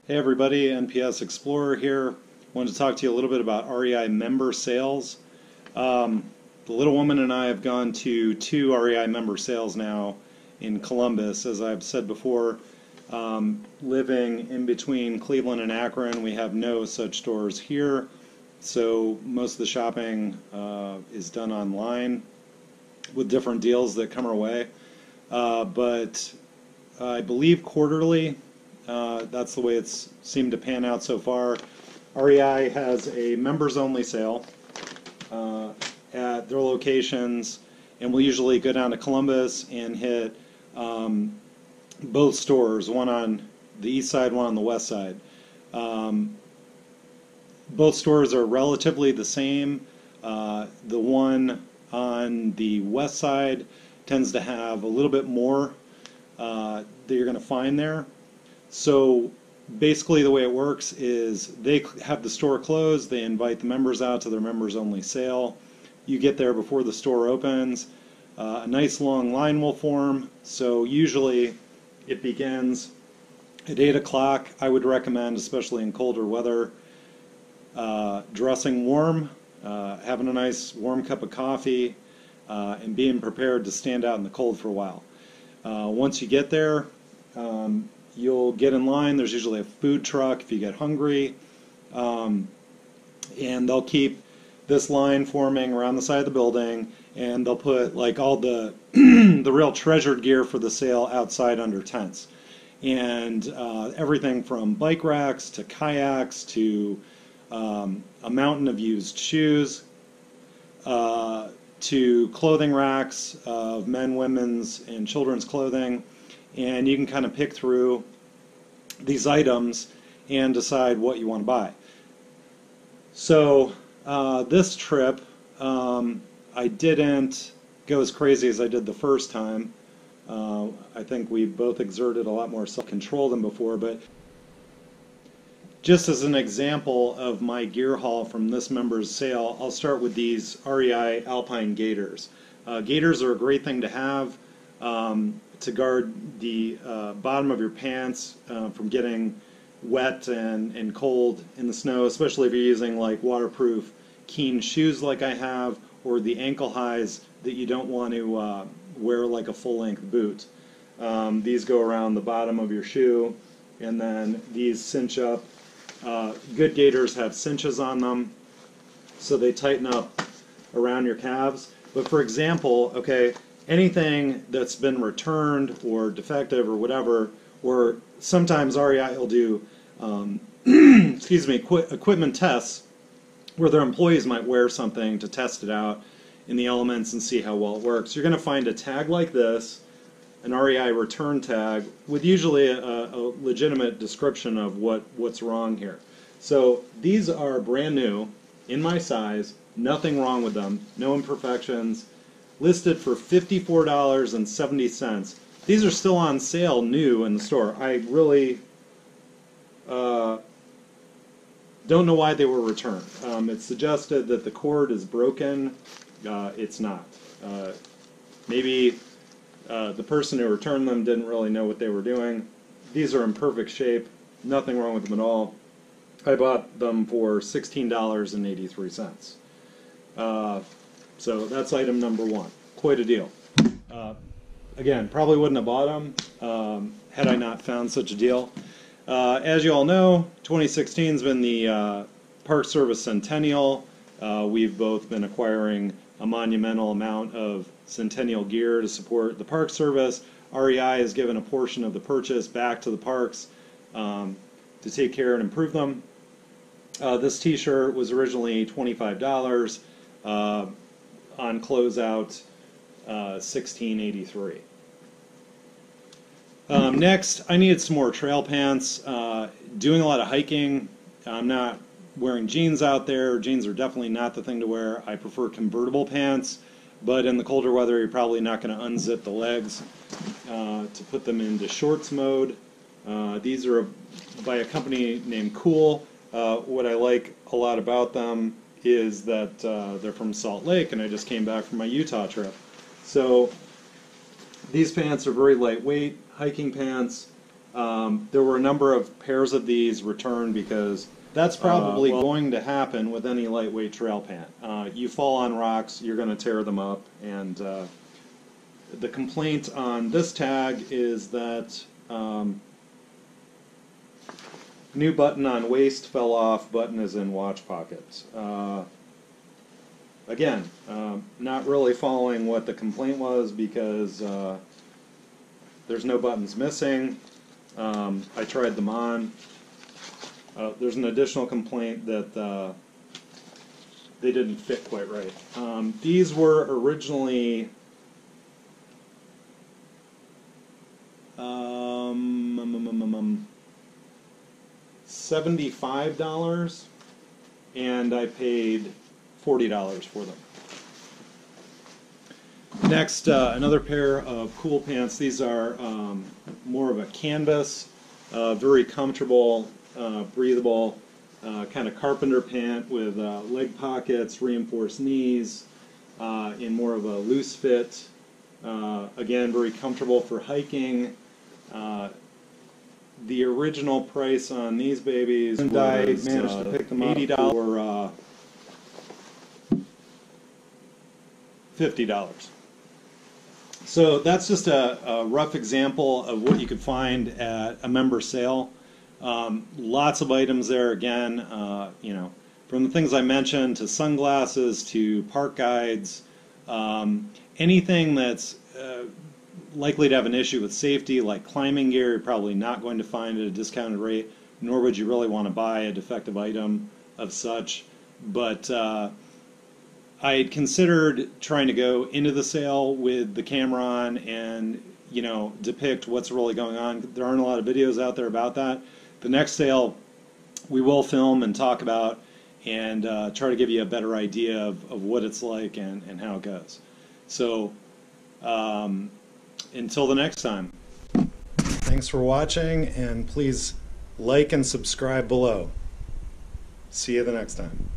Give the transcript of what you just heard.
Hey everybody, NPS Explorer here. Wanted to talk to you a little bit about REI member sales. The little woman and I have gone to 2 REI member sales now in Columbus. As I've said before, living in between Cleveland and Akron, we have no such stores here. So most of the shopping is done online with different deals that come our way. But I believe quarterly. That's the way it's seemed to pan out so far. REI has a members-only sale at their locations, and we'll usually go down to Columbus and hit both stores, one on the east side, one on the west side. Both stores are relatively the same. The one on the west side tends to have a little bit more that you're going to find there. So basically the way it works is they have the store closed, they invite the members out to their members only sale. You get there before the store opens. A nice long line will form, so usually it begins at 8 o'clock. I would recommend, especially in colder weather, dressing warm, having a nice warm cup of coffee, and being prepared to stand out in the cold for a while. Once you get there, you'll get in line. There's usually a food truck if you get hungry, and they'll keep this line forming around the side of the building, and they'll put like all the the real treasured gear for the sale outside under tents, and everything from bike racks to kayaks to a mountain of used shoes to clothing racks of men, women's, and children's clothing. And you can kind of pick through these items and decide what you want to buy. So this trip, I didn't go as crazy as I did the first time. I think we both exerted a lot more self-control than before, but just as an example of my gear haul from this member's sale, I'll start with these REI Alpine gaiters. Gaiters are a great thing to have to guard the bottom of your pants from getting wet and cold in the snow, especially if you're using like waterproof Keen shoes like I have, or the ankle highs that you don't want to wear like a full-length boot. These go around the bottom of your shoe, and then these cinch up. Good gaiters have cinches on them, so they tighten up around your calves. But for example, okay, anything that's been returned or defective or whatever, or sometimes REI will do excuse me, equipment tests where their employees might wear something to test it out in the elements and see how well it works. You're going to find a tag like this, an REI return tag, with usually a legitimate description of what's wrong here. So these are brand new, in my size, nothing wrong with them, no imperfections, listed for $54.70. These are still on sale new in the store. I really don't know why they were returned. It's suggested that the cord is broken. It's not. Maybe the person who returned them didn't really know what they were doing. These are in perfect shape. Nothing wrong with them at all. I bought them for $16.83. So that's item number one. Quite a deal. Again, probably wouldn't have bought them had I not found such a deal. As you all know, 2016 has been the Park Service Centennial. We've both been acquiring a monumental amount of Centennial gear to support the Park Service. REI has given a portion of the purchase back to the parks to take care and improve them. This t-shirt was originally $25. On closeout, $16.83. Next, I needed some more trail pants. Doing a lot of hiking, I'm not wearing jeans out there. Jeans are definitely not the thing to wear. I prefer convertible pants, but in the colder weather, you're probably not going to unzip the legs to put them into shorts mode. These are by a company named Cool. What I like a lot about them is that they're from Salt Lake, and I just came back from my Utah trip. So these pants are very lightweight, hiking pants. There were a number of pairs of these returned because that's probably going to happen with any lightweight trail pant. You fall on rocks, you're going to tear them up, and the complaint on this tag is that new button on waist fell off, button is in watch pocket. Again, not really following what the complaint was because there's no buttons missing. I tried them on. There's an additional complaint that they didn't fit quite right. These were originally $75, and I paid $40 for them. Next, another pair of cool pants. These are more of a canvas, very comfortable, breathable, kind of carpenter pant with leg pockets, reinforced knees, in more of a loose fit. Again, very comfortable for hiking. The original price on these babies was I managed to pick them up $80 or $50. So that's just a rough example of what you could find at a member sale. Lots of items there again, you know, from the things I mentioned to sunglasses to park guides, anything that's likely to have an issue with safety, like climbing gear, you're probably not going to find at a discounted rate, nor would you really want to buy a defective item of such. But I had considered trying to go into the sale with the camera on and, you know, depict what's really going on. There aren't a lot of videos out there about that. The next sale we will film and talk about and try to give you a better idea of what it's like and how it goes. So until the next time. Thanks for watching, and please like and subscribe below. See you the next time.